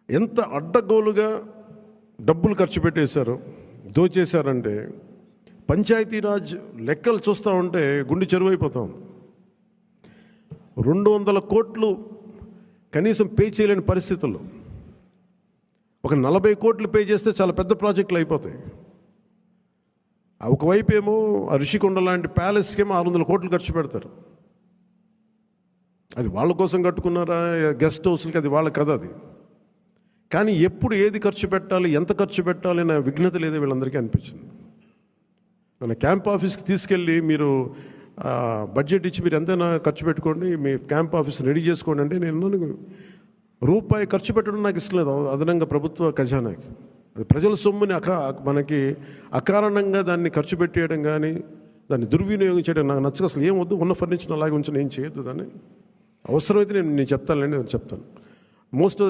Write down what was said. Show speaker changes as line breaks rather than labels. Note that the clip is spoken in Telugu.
ఎంత అడ్డగోలుగా డబ్బులు ఖర్చు పెట్టేశారు, దోచేశారంటే పంచాయతీరాజ్ లెక్కలు చూస్తూ ఉంటే గుండె చెరువైపోతాం. 200 కోట్లు కనీసం పే చేయలేని పరిస్థితుల్లో ఒక 40 కోట్లు పే చేస్తే చాలా పెద్ద ప్రాజెక్టులు అయిపోతాయి. ఒకవైపు ఏమో ఋషికొండ లాంటి ప్యాలెస్కి ఏమో 600 కోట్లు ఖర్చు పెడతారు. అది వాళ్ళ కోసం కట్టుకున్నారా, గెస్ట్ హౌస్లకి, అది వాళ్ళ కథ. అది కానీ ఎప్పుడు ఏది ఖర్చు పెట్టాలి, ఎంత ఖర్చు పెట్టాలి అనే విఘ్నత లేదో వీళ్ళందరికీ అనిపించింది. మన క్యాంప్ ఆఫీస్కి తీసుకెళ్ళి మీరు బడ్జెట్ ఇచ్చి మీరు ఎంతైనా ఖర్చు పెట్టుకోండి, మీ క్యాంప్ ఆఫీస్ రెడీ చేసుకోండి అంటే నేను రూపాయి ఖర్చు పెట్టడం నాకు ఇష్టం లేదు అదనంగా ప్రభుత్వ ఖజానాకి. అది ప్రజల సొమ్ముని మనకి అకారణంగా దాన్ని ఖర్చు పెట్టేయడం కానీ దాన్ని దుర్వినియోగం చేయడం నాకు నచ్చక. అసలు ఏం వద్దు, ఉన్న ఫర్నిచర్ అలాగే ఉంచి ఏం చేయొద్దు. దాన్ని అవసరమైతే నేను చెప్తానులేండి, చెప్తాను. Most of